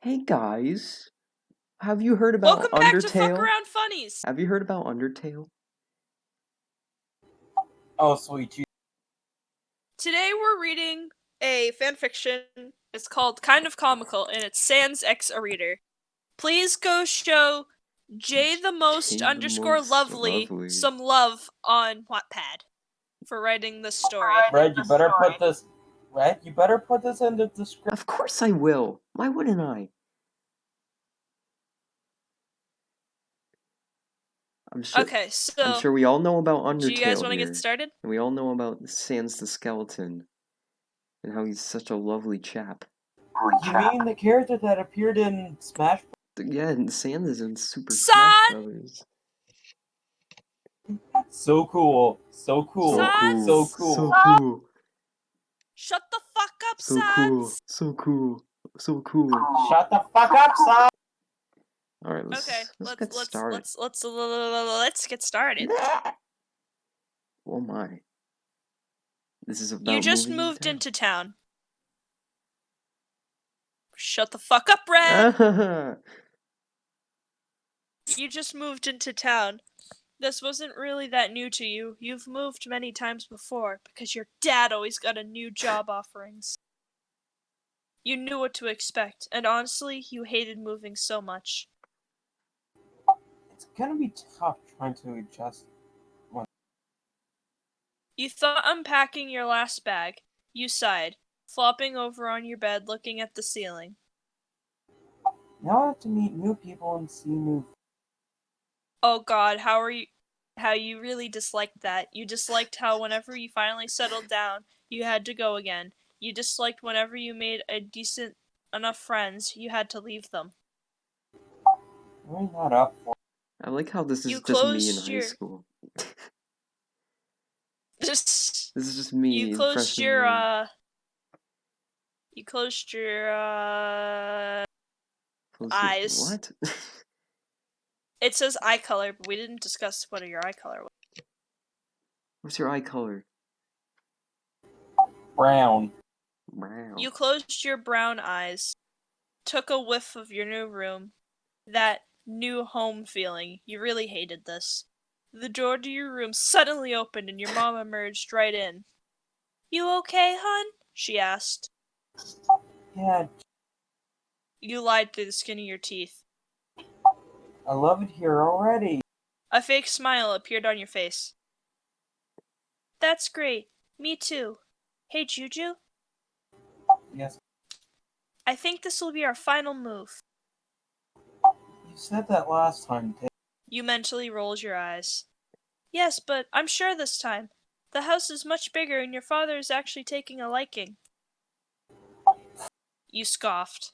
Hey guys, have you heard about Welcome back to Fuck Undertale? Around Funnies! Have you heard about Undertale? Oh, sweet. Today we're reading a fanfiction. It's called Kind of Comical, and it's Sans X a Reader. Please go show J the most underscore lovely some love on Wattpad for writing this story. Red, you better put this. Red, you better put this in the description. Of course I will. Why wouldn't I? I'm sure we all know about Undertale. Do you guys want to here. get started? And we all know about Sans the Skeleton and how he's such a lovely chap. You mean the character that appeared in Smash? Yeah, and Sans is in Super Smash Brothers. So cool. So cool. Sans! So cool. So cool. Shut the fuck up, So Sans! cool. So cool. So cool. Shut the fuck up, Sans! All right, let's get started. Let's get started. Oh my. This is about You just moved into town. Shut the fuck up, Red! You just moved into town. This wasn't really that new to you. You've moved many times before, because your dad always got a new job offerings. You knew what to expect, and honestly, you hated moving so much. It's gonna be tough trying to adjust. You thought unpacking your last bag. You sighed, flopping over on your bed looking at the ceiling. Now I have to meet new people and see new. Oh god, how you really disliked that. You disliked how whenever you finally settled down, you had to go again. You disliked whenever you made a decent enough friends, you had to leave them. Bring that up for. I like how this is just me in high school. This is just me. You closed your eyes. What? It says eye color, but we didn't discuss what your eye color was. What's your eye color? Brown. You closed your brown eyes, took a whiff of your new room, that new home feeling. You really hated this. The door to your room suddenly opened and your mom emerged right in. You okay, hon? She asked. Yeah. You lied through the skin of your teeth. I love it here already. A fake smile appeared on your face. That's great. Me too. Hey, Juju? Yes. I think this will be our final move. You said that last time, Dave. You mentally rolled your eyes. Yes, but I'm sure this time. The house is much bigger and your father is actually taking a liking. You scoffed.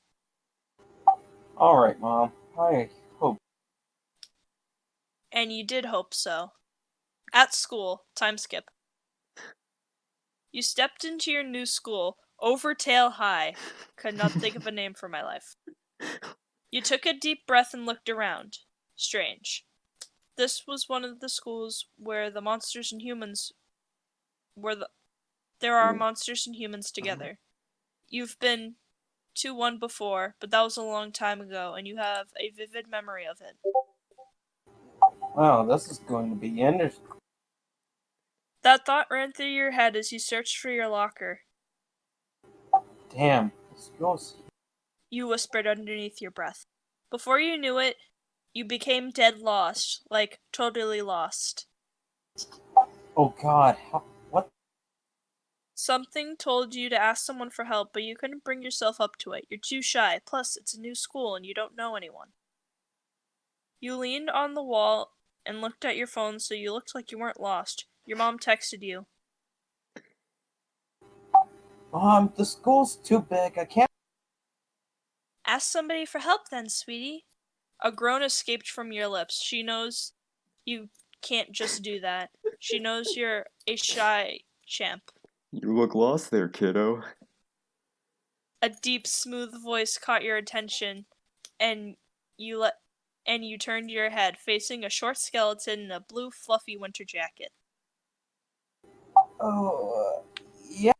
Alright, Mom. I hope. And you did hope so. At school, time skip. You stepped into your new school, Overtail High. Could not think of a name for my life. You took a deep breath and looked around. Strange. This was one of the schools where the monsters and humans there are monsters and humans together. You've been to one before, but that was a long time ago, and you have a vivid memory of it. Wow, this is going to be interesting. That thought ran through your head as you searched for your locker. Damn, this goes. You whispered underneath your breath. Before you knew it, you became dead lost, like totally lost. Oh god, what? Something told you to ask someone for help, but you couldn't bring yourself up to it. You're too shy, plus it's a new school and you don't know anyone. You leaned on the wall and looked at your phone so you looked like you weren't lost. Your mom texted you. Mom, the school's too big, I can't. Ask somebody for help then, sweetie. A groan escaped from your lips. She knows you can't just do that. She knows you're a shy champ. You look lost there, kiddo. A deep, smooth voice caught your attention, and you turned your head, facing a short skeleton in a blue, fluffy winter jacket. Oh, yeah.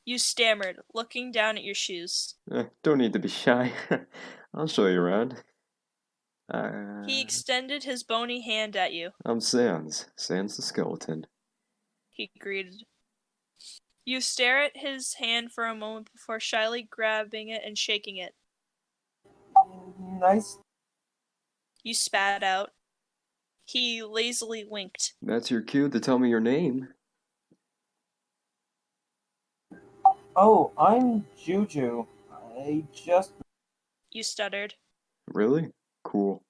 You stammered, looking down at your shoes. Don't need to be shy. I'll show you around. He extended his bony hand at you. I'm Sans. Sans the skeleton. He greeted. You stare at his hand for a moment before shyly grabbing it and shaking it. Nice. You spat out. He lazily winked. That's your cue to tell me your name. Oh, I'm Juju. I just. You stuttered. Really? Cool.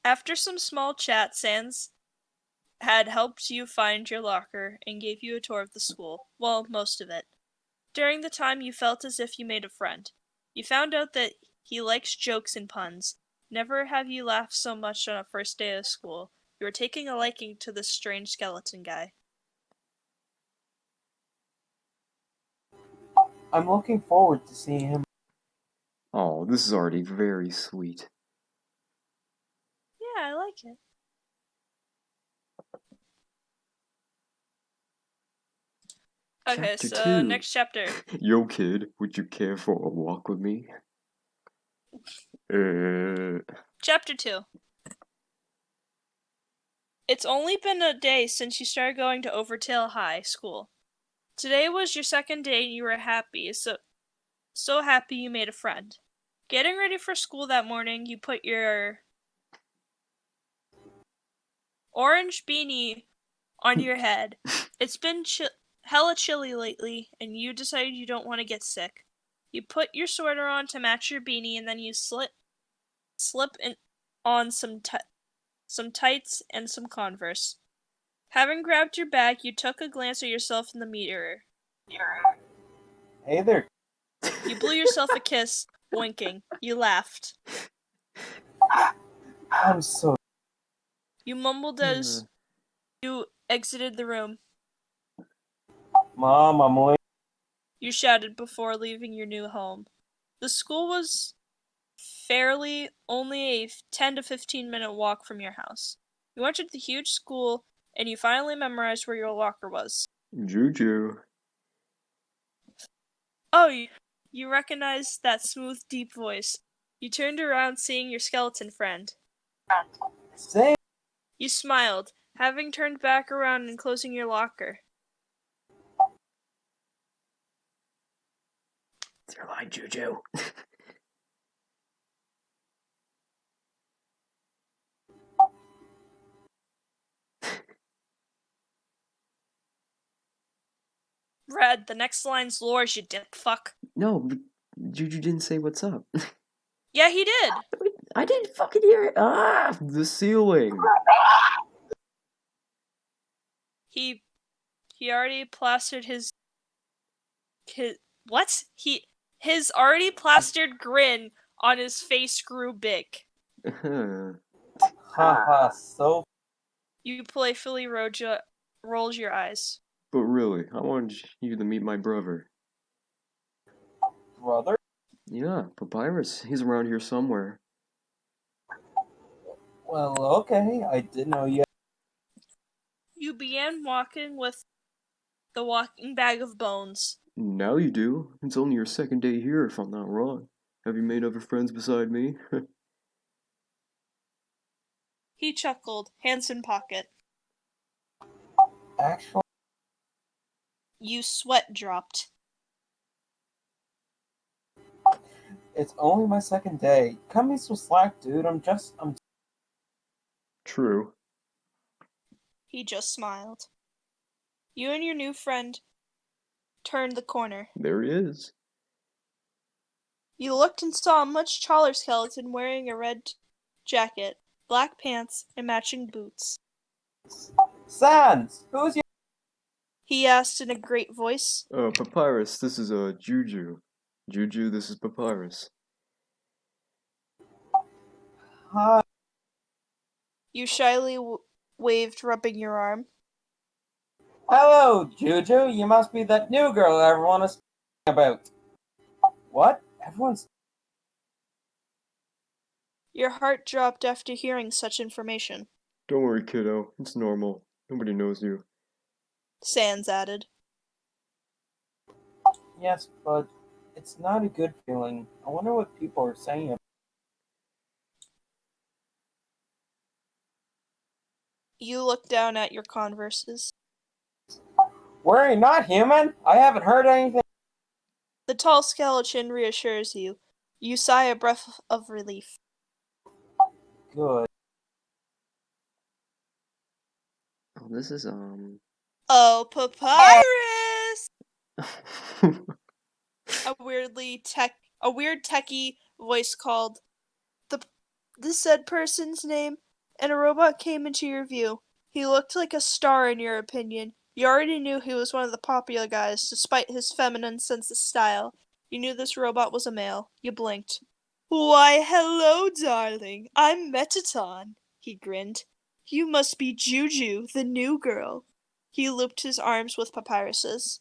After some small chat, Sans had helped you find your locker and gave you a tour of the school. Well, most of it. During the time, you felt as if you made a friend. You found out that he likes jokes and puns. Never have you laughed so much on a first day of school. You were taking a liking to this strange skeleton guy. I'm looking forward to seeing him. Oh, this is already very sweet. Yeah, I like it. Okay, Chapter so 2. next chapter. Yo, kid, would you care for a walk with me? Chapter 2. It's only been a day since you started going to Overtail High School. Today was your second day and you were happy, so happy you made a friend. Getting ready for school that morning, you put your orange beanie on your head. It's been hella chilly lately, and you decided you don't want to get sick. You put your sweater on to match your beanie, and then you slip on some tights and some Converse. Having grabbed your bag, you took a glance at yourself in the mirror. Hey there. You blew yourself a kiss, winking. You laughed. I'm so. You mumbled as you exited the room. Mom, I'm late. You shouted before leaving your new home. The school was fairly only a 10 to 15-minute walk from your house. You entered the huge school, and you finally memorized where your locker was. Juju. Oh, you recognized that smooth, deep voice. You turned around, seeing your skeleton friend. Say. You smiled, having turned back around and closing your locker. It's your line, Juju. Red, the next line's yours, you dip fuck. No, but Juju didn't say what's up. Yeah, he did. I didn't fucking hear it. Ah, the ceiling. He already plastered his what? His already plastered grin on his face grew big. Haha, so. You playfully rolled your eyes. But really, I wanted you to meet my brother. Brother? Yeah, Papyrus. He's around here somewhere. Well, okay. I didn't know yet. You began walking with the walking bag of bones. Now you do. It's only your second day here, if I'm not wrong. Have you made other friends beside me? He chuckled, hands in pocket. Actually, You sweat dropped. it's only my second day. Cut me some slack, dude. I'm. True. He just smiled. You and your new friend turned the corner. There he is. You looked and saw a much taller skeleton wearing a red jacket, black pants, and matching boots. Sans! Who's your. He asked in a great voice. Papyrus, this is, Juju. Juju, this is Papyrus. Hi. You shyly waved, rubbing your arm. Hello, Juju. You must be that new girl everyone is about. What? Everyone's. Your heart dropped after hearing such information. Don't worry, kiddo. It's normal. Nobody knows you. Sans added. Yes, but it's not a good feeling. I wonder what people are saying. You look down at your Converses. We're not human. I haven't heard anything. The tall skeleton reassures you. You sigh a breath of relief. Good. Oh, this is Oh, papyrus! A weird techie voice called the said person's name, and a robot came into your view. He looked like a star in your opinion. You already knew he was one of the popular guys, despite his feminine sense of style. You knew this robot was a male. You blinked. Why, hello, darling. I'm Metaton, he grinned. You must be Juju, the new girl. He looped his arms with Papyrus's.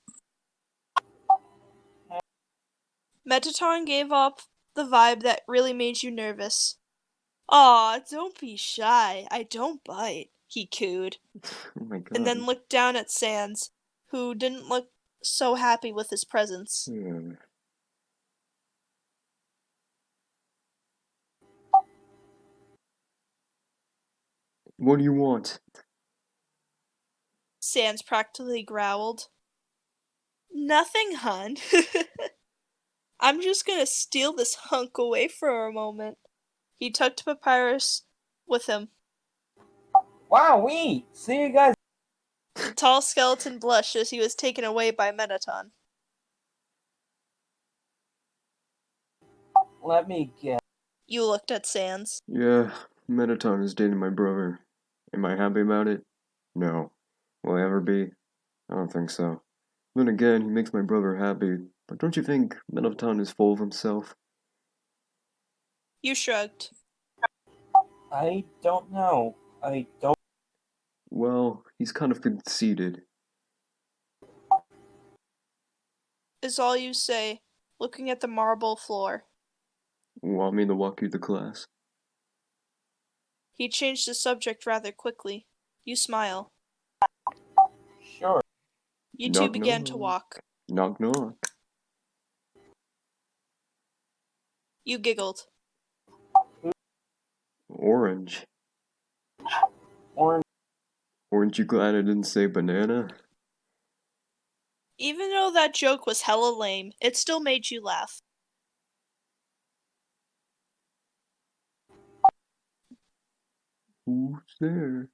Metaton gave off the vibe that really made you nervous. Aw, don't be shy. I don't bite, he cooed, oh my and god. then looked down at Sans, who didn't look so happy with his presence. What do you want? Sans practically growled. Nothing, hun. I'm just gonna steal this hunk away for a moment. He tucked Papyrus with him. Wowee! See you guys. The tall skeleton blushed as he was taken away by Metaton. Let me guess. You looked at Sans. Yeah, Metaton is dating my brother. Am I happy about it? No. Will I ever be? I don't think so. Then again, he makes my brother happy, but don't you think Metaton is full of himself? You shrugged. I don't know. I don't. Well, he's kind of conceited. Is all you say, looking at the marble floor. Want me to walk you to class? He changed the subject rather quickly. You smile. Sure. You two Knock began to knock. walk. Knock knock. You giggled. Orange. Orange. Weren't you glad I didn't say banana? Even though that joke was hella lame, it still made you laugh. Who's there?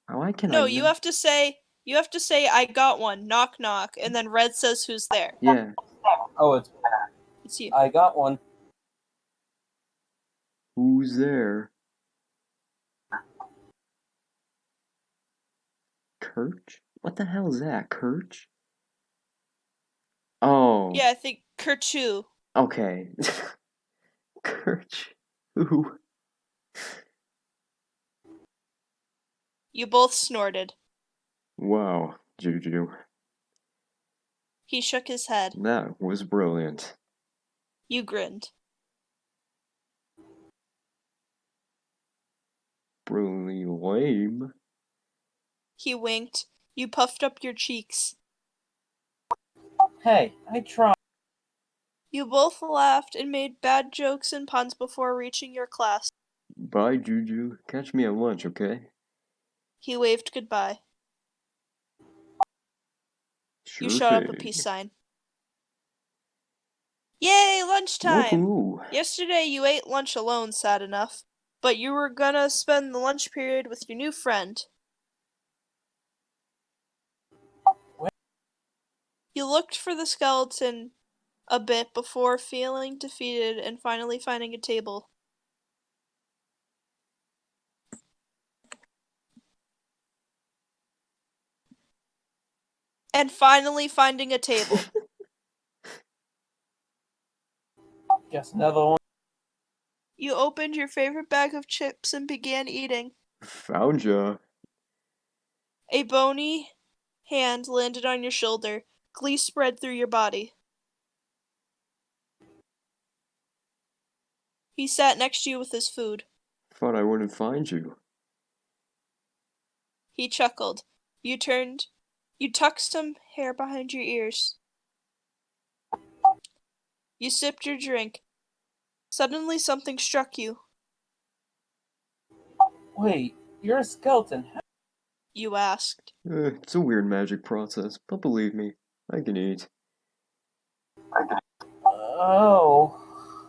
Why can I No, know? you have to say, I got one, knock knock, and then Red says who's there. Yeah. Oh, It's you. I got one. Who's there? Kirch? What the hell is that? Kirch? Oh. Yeah, I think Kerchu. Okay. Kirch. Who? You both snorted. Wow, Juju. He shook his head. That was brilliant. You grinned. Brilliantly lame. He winked. You puffed up your cheeks. Hey, I tried. You both laughed and made bad jokes and puns before reaching your class. Bye, Juju. Catch me at lunch, okay? He waved goodbye. Sure You shot up a thing. peace sign. Yay, lunchtime! Woohoo! Yesterday you ate lunch alone, sad enough, but you were gonna spend the lunch period with your new friend. You looked for the skeleton a bit before feeling defeated and finally finding a table. Just another one. You opened your favorite bag of chips and began eating. Found ya. A bony hand landed on your shoulder. Glee spread through your body. He sat next to you with his food. Thought I wouldn't find you. He chuckled. You turned. You tucked some hair behind your ears. You sipped your drink. Suddenly something struck you. Wait, you're a skeleton. You asked. It's a weird magic process, but believe me, I can eat. Oh.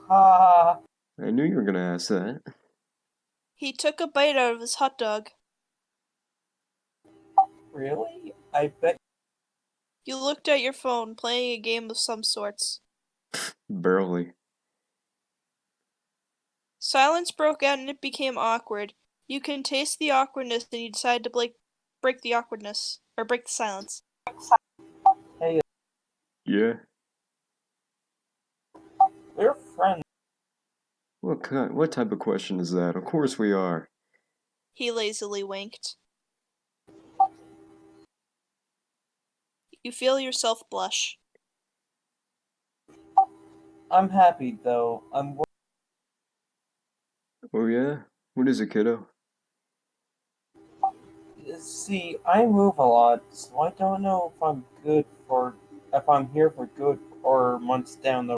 Ha. I knew you were gonna ask that. He took a bite out of his hot dog. Really? I bet. You looked at your phone, playing a game of some sorts. Barely. Silence broke out and it became awkward. You can taste the awkwardness and you decide to break the awkwardness. Or break the silence. Hey, Yeah? we're friends. What type of question is that? Of course we are. He lazily winked. You feel yourself blush. I'm happy though. Oh yeah? What is it, kiddo? See, I move a lot, so I don't know if I'm here for good or months down the.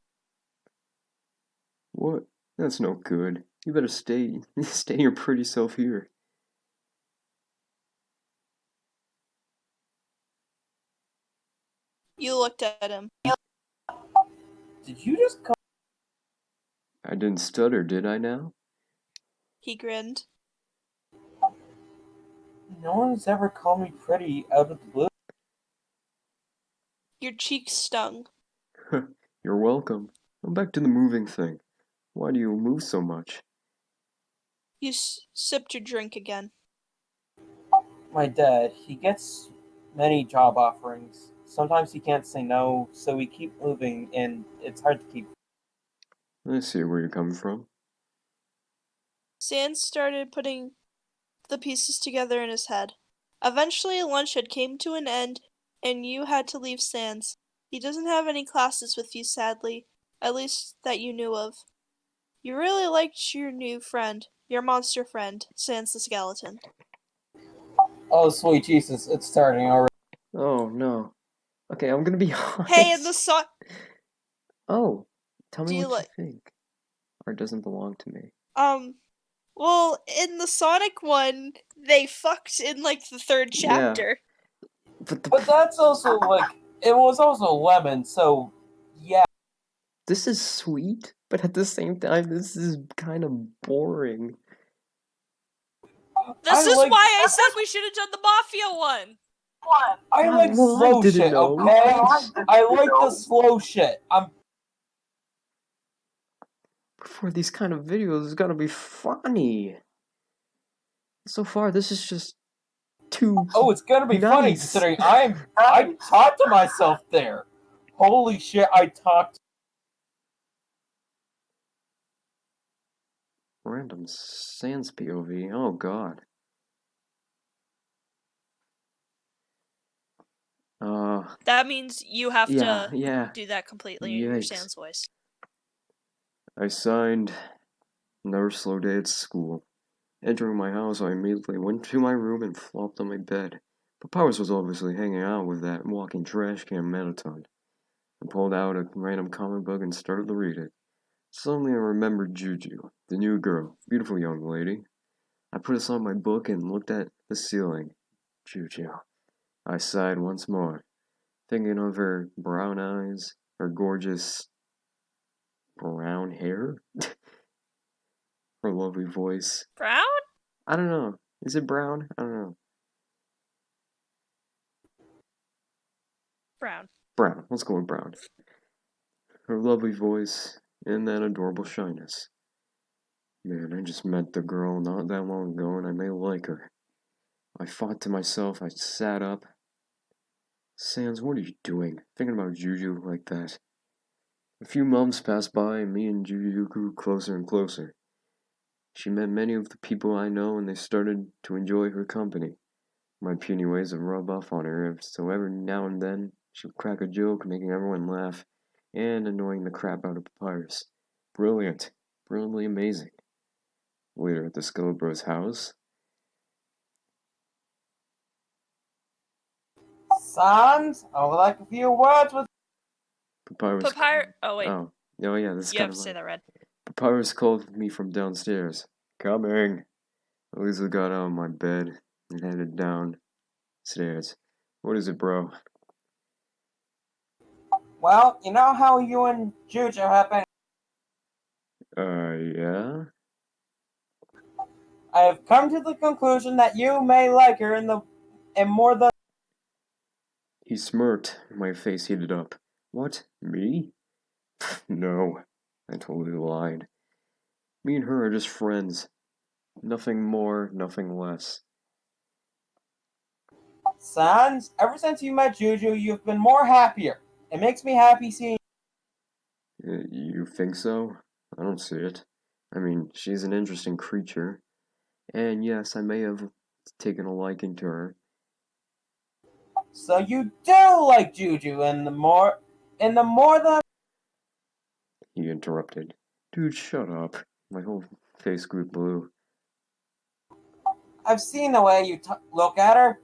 What? That's no good. You better stay your pretty self here. You looked at him. Did you just call? I didn't stutter, did I now? He grinned. No one's ever called me pretty out of the blue. Your cheeks stung. You're welcome. I'm back to the moving thing. Why do you move so much? You sipped your drink again. My dad, he gets many job offerings. Sometimes he can't say no, so we keep moving, and it's hard to keep. I see where you're coming from. Sans started putting the pieces together in his head. Eventually, lunch had came to an end, and you had to leave Sans. He doesn't have any classes with you, sadly, at least that you knew of. You really liked your new friend, your monster friend, Sans the Skeleton. Oh, sweet Jesus, it's starting already. Oh no. Okay, I'm gonna be honest. Hey, in the song, Oh, tell me do you what you like? think. Or it doesn't belong to me. Well, in the Sonic one, they fucked in like the third Yeah. chapter. But that's also like it was also lemon, so yeah. This is sweet, but at the same time, this is kind of boring. This is like why I said we should have done the Mafia one. I like Well, I slow didn't shit, know. okay? I like the slow shit. For these kind of videos, it's gotta be funny. So far, this is just too Oh, it's gonna be funny nice. considering I talked to myself there. Holy shit, I talked. Random Sans POV. Oh god. That means you have to yeah. do that completely in your Yikes. Sans voice. I signed another slow day at school. Entering my house, I immediately went to my room and flopped on my bed. But Powers was obviously hanging out with that walking trash can Manaton. I pulled out a random comic book and started to read it. Suddenly I remembered Juju, the new girl, beautiful young lady. I put aside my book and looked at the ceiling. Juju. I sighed once more, thinking of her brown eyes, her gorgeous brown hair, her lovely voice. Brown? I don't know. Is it brown? I don't know. Brown. Brown. Let's go with brown. Her lovely voice and that adorable shyness. Man, I just met the girl not that long ago and I may like her. I thought to myself, I sat up. Sans, what are you doing? Thinking about Juju like that. A few months passed by and me and Juju grew closer and closer. She met many of the people I know and they started to enjoy her company. My puny ways would rub off on her, so every now and then she would crack a joke, making everyone laugh and annoying the crap out of Papyrus. Brilliant. Brilliantly amazing. Later at the Skillbros house, Sons, I would like a few words with. Papyrus. Oh wait, Oh, oh yeah, this is you kind have of to say like that, Red. Papyrus called me from downstairs. Coming. Elisa got out of my bed and headed downstairs. What is it, bro? Well, you know how you and Juju have been. Yeah? I have come to the conclusion that you may like her in more than. He smirked. My face heated up. What? Me? No. I totally lied. Me and her are just friends. Nothing more, nothing less. Sons, ever since you met Juju, you've been more happier. It makes me happy seeing. You think so? I don't see it. I mean, she's an interesting creature. And yes, I may have taken a liking to her. So you do like Juju, and the more than. He interrupted. Dude, shut up. My whole face grew blue. I've seen the way you look at her.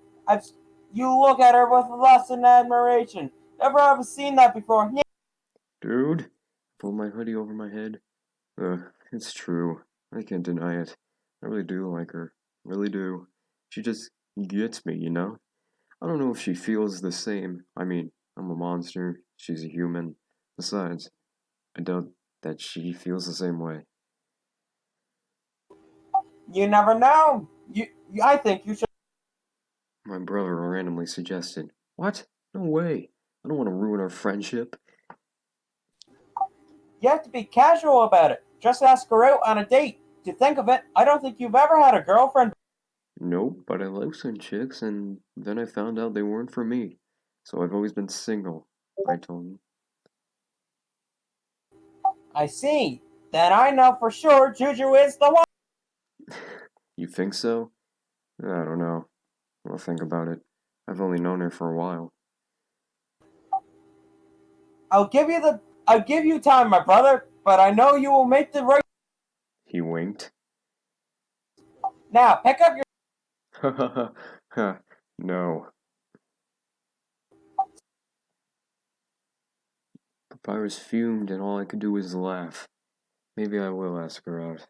You look at her with lust and admiration. Never ever seen that before. Yeah. Dude? I pulled my hoodie over my head. It's true. I can't deny it. I really do like her. Really do. She just gets me, you know? I don't know if she feels the same. I mean, I'm a monster. She's a human. Besides, I doubt that she feels the same way. You never know. I think you should. My brother randomly suggested. What? No way. I don't want to ruin our friendship. You have to be casual about it. Just ask her out on a date. To think of it, I don't think you've ever had a girlfriend. Nope, but I like some chicks, and then I found out they weren't for me. So I've always been single, I told him. I see. Then I know for sure Juju is the one. You think so? I don't know. I'll think about it. I've only known her for a while. I'll give you time, my brother, but I know you will make the right. He winked. Now, pick up your. No. Papyrus fumed, and all I could do was laugh. Maybe I will ask her out.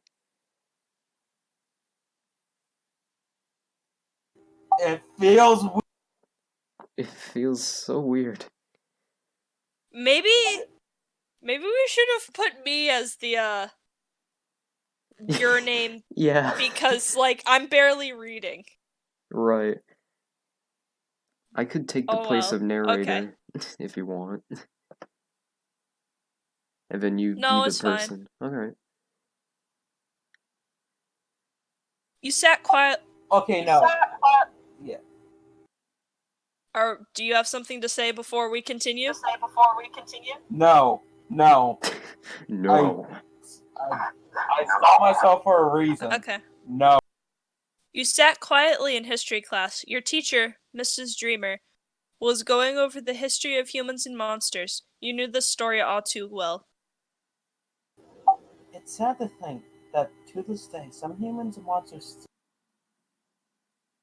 It feels. It feels so weird. Maybe we should have put me as the your name Yeah, because like I'm barely reading. right. I could take the Oh place well. of Okay. narrator if you want. And then you be No, the it's fine. person. Alright. You sat quiet. Okay, no. Yeah. Or do you have something to say before we continue? No. No. No. I saw myself for a reason. Okay. No. You sat quietly in history class. Your teacher, Mrs. Dreamer, was going over the history of humans and monsters. You knew this story all too well. It's sad to think that to this day, some humans and monsters.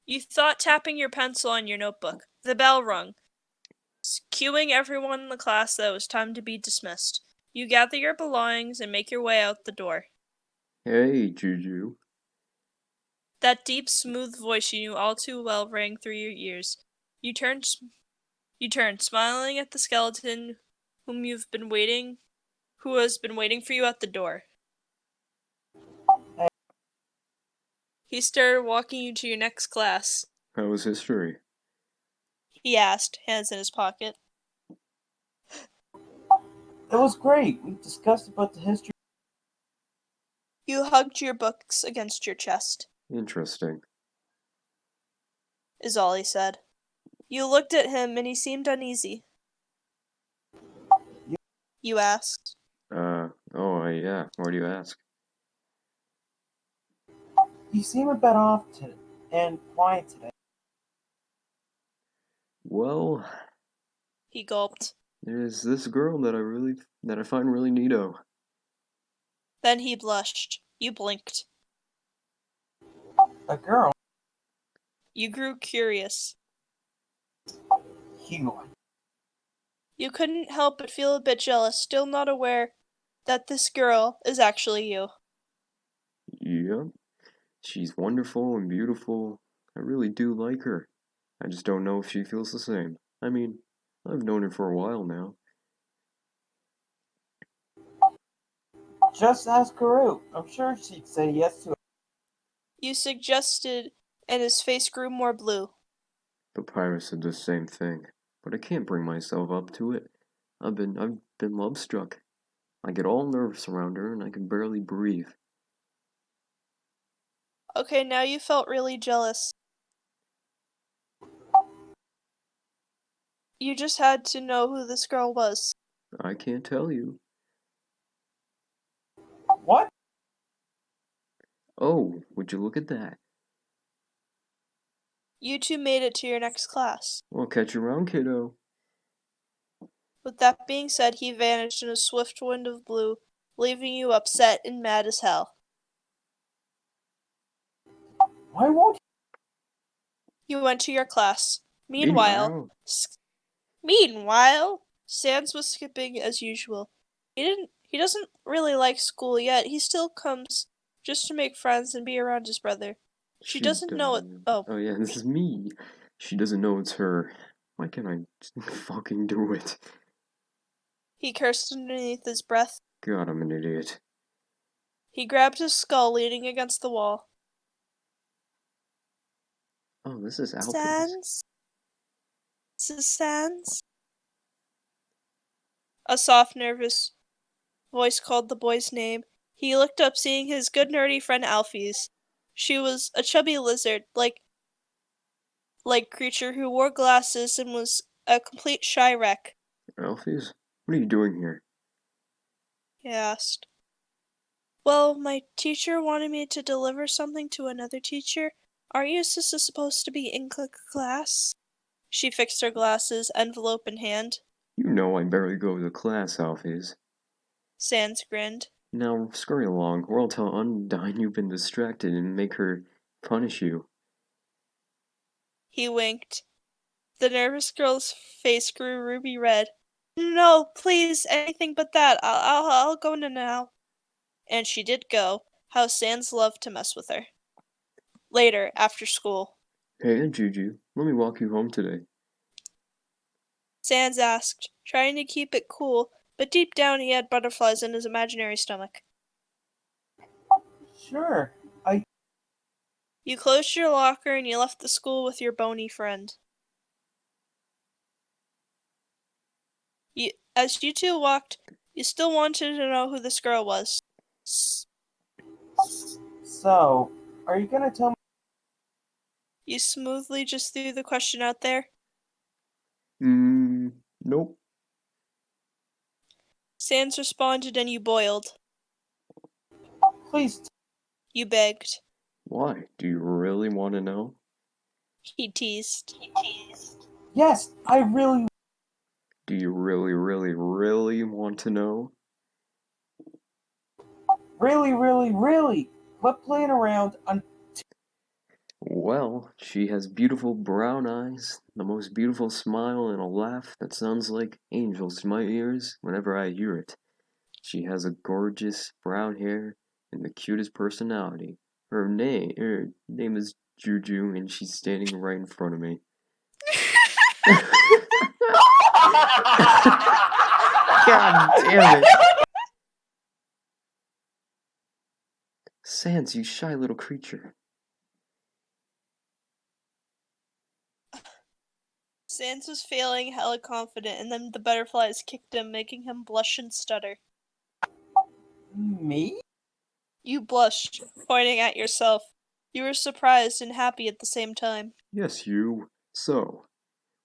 You thought tapping your pencil on your notebook. The bell rung, cueing everyone in the class that it was time to be dismissed. You gather your belongings and make your way out the door. Hey, Juju. That deep, smooth voice you knew all too well rang through your ears. You turned, smiling at the skeleton who has been waiting for you at the door. He started walking you to your next class. How was history? He asked, hands in his pocket. It was great. We discussed about the history. You hugged your books against your chest, Interesting. is all he said. You looked at him and he seemed uneasy. You asked. Yeah. Why do you ask? You seem a bit off and quiet today. Well, He gulped. there's this girl that I find really neato. Then he blushed. You blinked. A girl. You grew curious. Healing. You couldn't help but feel a bit jealous, still not aware that this girl is actually you. Yep, she's wonderful and beautiful. I really do like her. I just don't know if she feels the same. I mean, I've known her for a while now. Just ask her out. I'm sure she'd say yes to it. You suggested, and his face grew more blue. The pirate said the same thing, but I can't bring myself up to it. I've been love struck. I get all nervous around her and I can barely breathe. Okay, now you felt really jealous. You just had to know who this girl was. I can't tell you. What? Oh, would you look at that? You two made it to your next class. I'll catch you around, kiddo. With that being said, he vanished in a swift wind of blue, leaving you upset and mad as hell. Why won't You went to your class. Meanwhile, Meanwhile, Sans was skipping as usual. He doesn't really like school yet. He still comes just to make friends and be around his brother. She she doesn't know it. doesn't. Oh, Oh, yeah, this is me. She doesn't know it's her. Why can't I just fucking do it? he cursed underneath his breath. God, I'm an idiot. He grabbed his skull leaning against the wall. Oh, this is Alphys. Sans? This is Sans? A soft, nervous voice called the boy's name. He looked up, seeing his good nerdy friend Alphys. She was a chubby lizard, like creature who wore glasses and was a complete shy wreck. Alphys? What are you doing here? He asked. Well, my teacher wanted me to deliver something to another teacher. Aren't you supposed to be in class? She fixed her glasses, envelope in hand. You know I barely go to class, Alphys. Sans grinned. Now, scurry along, or I'll tell Undyne you've been distracted and make her punish you. He winked. The nervous girl's face grew ruby red. No, please, anything but that. I'll go now. And she did go. How Sans loved to mess with her. Later, after school, Hey, Juju, let me walk you home today. Sans asked, trying to keep it cool, but deep down he had butterflies in his imaginary stomach. Sure. You closed your locker and you left the school with your bony friend. As you two walked, you still wanted to know who this girl was. So, are you gonna tell me? You smoothly just threw the question out there. Nope. Sans responded and you boiled. Please. You begged. Why? Do you really want to know? He teased. Yes, I really. Do you really, really, really want to know? Really, really, really. Quit playing around. Well, she has beautiful brown eyes, the most beautiful smile, and a laugh that sounds like angels to my ears whenever I hear it. She has a gorgeous brown hair and the cutest personality. Her name is Juju, and she's standing right in front of me. God damn it! Sans, you shy little creature. Sans was feeling hella confident, and then the butterflies kicked him, making him blush and stutter. Me? You blushed, pointing at yourself. You were surprised and happy at the same time. Yes, you. So,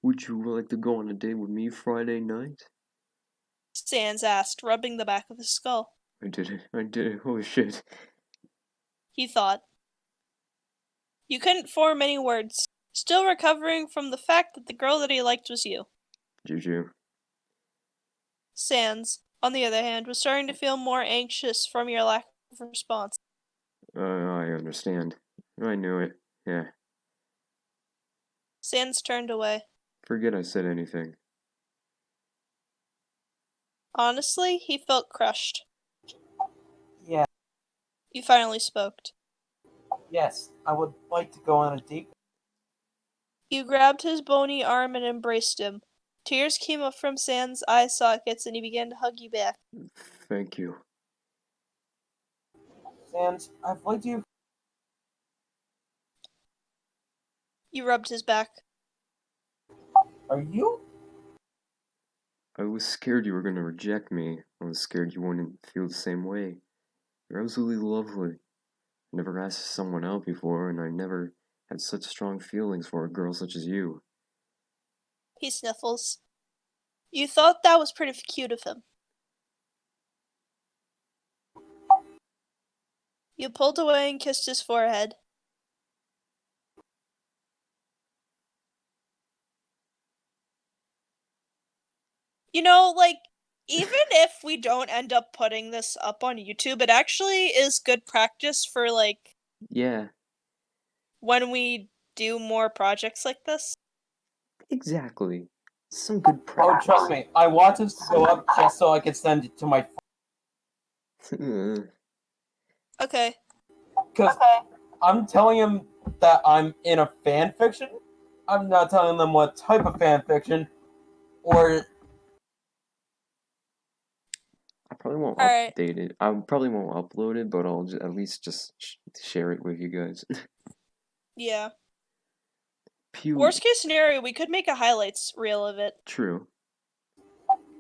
would you like to go on a date with me Friday night? Sans asked, rubbing the back of his skull. I did it. I did it. Holy shit. He thought. You couldn't form any words, still recovering from the fact that the girl that he liked was you. Juju. Sans, on the other hand, was starting to feel more anxious from your lack of response. I understand. I knew it. Yeah. Sans turned away. Forget I said anything. Honestly, he felt crushed. Yeah, You finally spoke. yes, I would like to go on a date. You grabbed his bony arm and embraced him. Tears came up from Sans eye sockets and he began to hug you back. Thank you. Sans, I've liked you. You rubbed his back. Are you? I was scared you were gonna reject me. I was scared you wouldn't feel the same way. You're absolutely lovely. I never asked someone out before, and I never had such strong feelings for a girl such as you. He sniffles. You thought that was pretty cute of him. You pulled away and kissed his forehead. You know, like, even if we don't end up putting this up on YouTube, it actually is good practice for, like, Yeah, when we do more projects like this. exactly. Some good Oh, practice. trust me, I want this to go up just so I can send it to my. Okay. Because I'm telling him that I'm in a fan fiction. I'm not telling them what type of fan fiction, or I probably won't Alright. update it. I probably won't upload it, but I'll at least just share it with you guys. Yeah. Pew. Worst case scenario, we could make a highlights reel of it. True.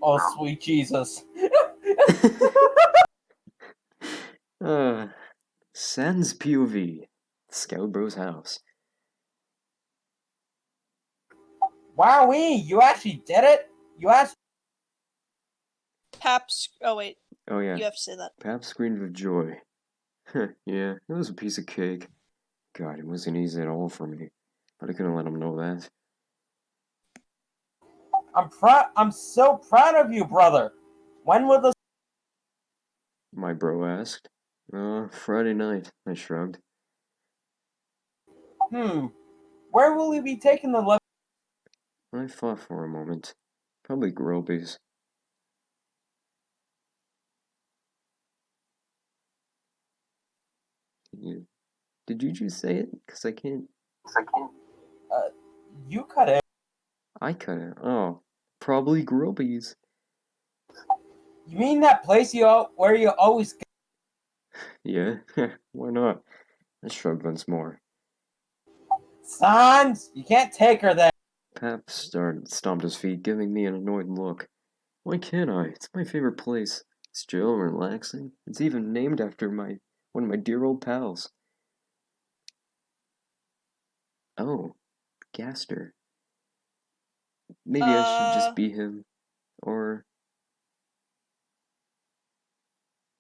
oh sweet Jesus. Sans POV. Scout Bro's house. Wowee! You actually did it. You actually. Paps. Oh, wait. Oh yeah. You have to say that. Pap screamed with joy. Yeah, it was a piece of cake. God, it wasn't easy at all for me. But I couldn't let him know that. I'm proud. I'm so proud of you, brother. When will this? My bro asked. Friday night, I shrugged. Where will we be taking the? I thought for a moment. Probably Groby's. Did you just say it? Because I can't. You cut it. I cut it. Oh, probably Groby's. You mean that place where you always? Yeah, why not? I shrugged once more. Sans, you can't take her there. Pap stomped his feet, giving me an annoyed look. Why can't I? It's my favorite place. It's chill and relaxing. It's even named after one of my dear old pals. Oh, Gaster. Maybe I should just be him. Or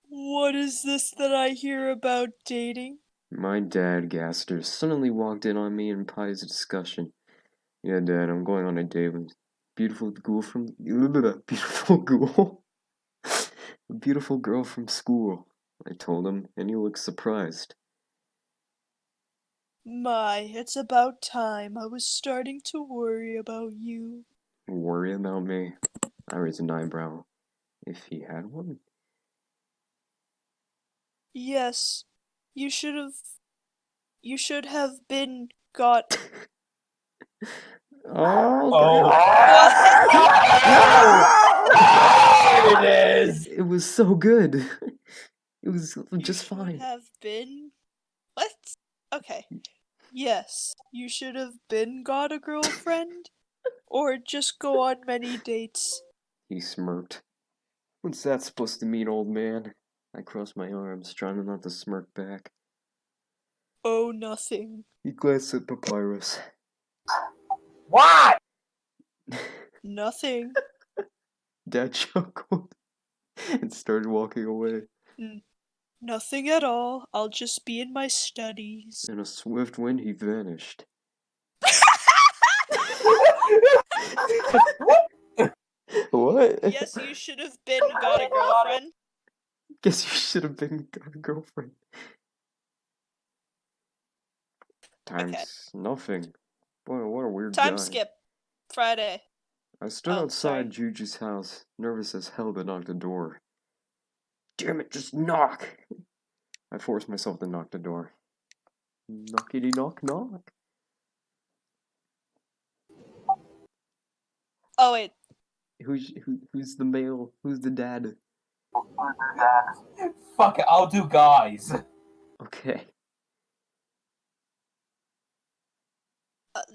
What is this that I hear about dating? my dad, Gaster, suddenly walked in on me and Pie's discussion. Yeah, Dad, I'm going on a date with beautiful ghoul from beautiful ghoul. A beautiful girl from school. I told him, and he looked surprised. My, it's about time. I was starting to worry about you. Worry about me? I raised an eyebrow. If he had one? Yes, you should have. You should have been got. Oh, Oh. What? There it is. it was so good. It was just You should fine. have been. What? Okay. Yes, you should have been got a girlfriend, or just go on many dates. He smirked. What's that supposed to mean, old man? I crossed my arms, trying not to smirk back. Oh, nothing. He glanced at Papyrus. What? Nothing. Dad chuckled and started walking away. Nothing at all. I'll just be in my studies. In a swift wind, he vanished. What? Yes, you should have been got a girlfriend. Guess you should have been got a girlfriend. Times nothing. Boy, what a weird Time guy. skip. Friday. I stood Oh, outside sorry. Juju's house, nervous as hell to knock the door. Damn it, just knock! I forced myself to knock the door. Knockity knock knock. Oh wait. Who's the male? Who's the dad? Fuck it, I'll do guys. Okay.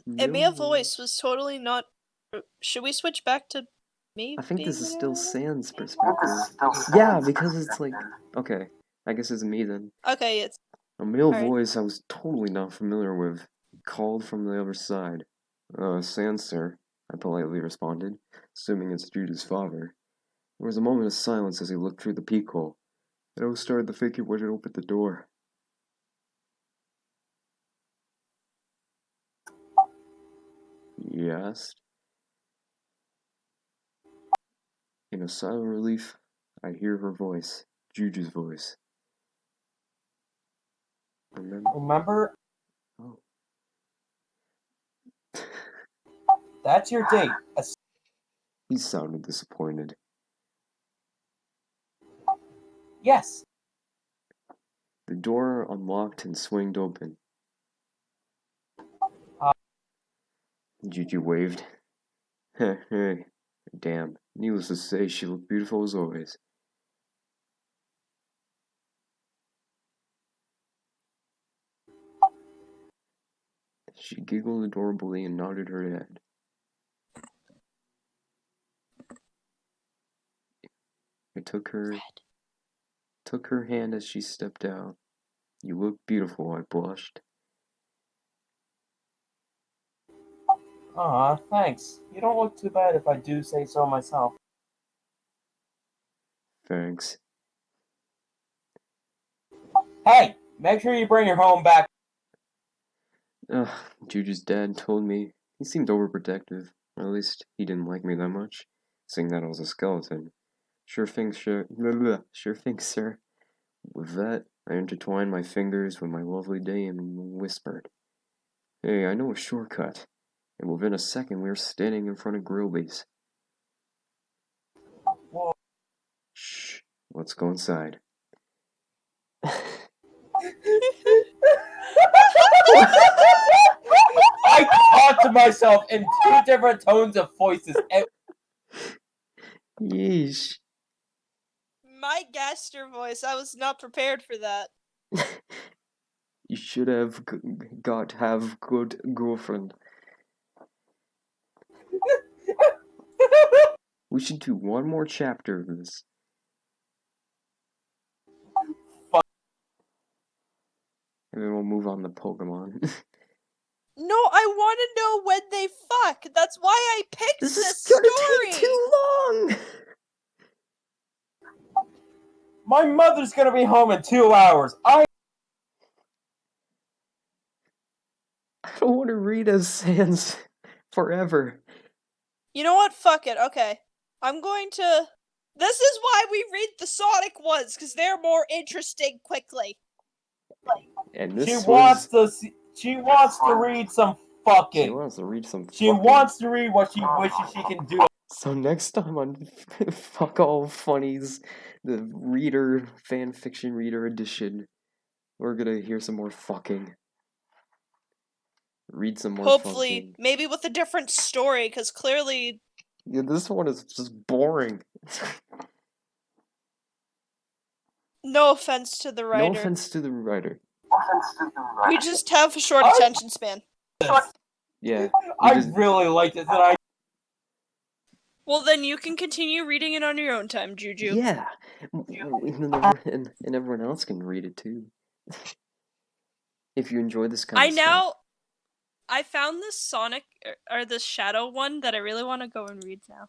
Emia's No. voice was totally not. Should we switch back to me? I think being this is the still narrator? Sans perspective. Yeah, because it's like okay. I guess it's me then. Okay, it's A male Alright. voice I was totally not familiar with called from the other side. Sans, sir, I politely responded, assuming it's Judy's father. There was a moment of silence as he looked through the peephole. Then I started to think he would open the door. He asked. In a sigh of relief, I hear her voice, Juju's voice. Remember? Oh. That's your date. He sounded disappointed. Yes. The door unlocked and swinged open. Juju waved. Hey, damn. Needless to say, she looked beautiful as always. She giggled adorably and nodded her head. I took her hand as she stepped out. You look beautiful, I blushed. Aw, thanks. You don't look too bad if I do say so myself. Thanks. Hey, make sure you bring her home back. Juju's dad told me he seemed overprotective. Or at least he didn't like me that much, seeing that I was a skeleton. Sure thing, sure. Sure thing, sir. With that, I intertwined my fingers with my lovely dame and whispered, Hey, I know a shortcut. And within a second, we were standing in front of Grillby's. Whoa. Shh, let's go inside. I talk to myself in two different tones of voices. Yeesh. my Gaster voice. I was not prepared for that. You should have have good girlfriend. We should do one more chapter of this. And then we'll move on to Pokemon. No, I want to know when they fuck. That's why I picked This is story. gonna take too long! My mother's gonna be home in 2 hours. I don't want to read as Sans forever. You know what? Fuck it. Okay. I'm going to... This is why we read the Sonic ones, because they're more interesting quickly. And this she was... wants to read some fucking. She wants to read some She fucking... wants to read what she wishes she can do. So next time on Fuck All Funnies, the reader, fanfiction reader edition, we're gonna hear some more fucking. Read some more Hopefully, fucking. maybe with a different story, because clearly... Yeah, this one is just boring. No offense to the writer. No offense to the writer. We just have a short attention span. Yeah. I really liked it. That I. Well, then you can continue reading it on your own time, Juju. Yeah. And everyone else can read it too. If you enjoy this kind of stuff. I found this Sonic, or this Shadow one that I really want to go and read now.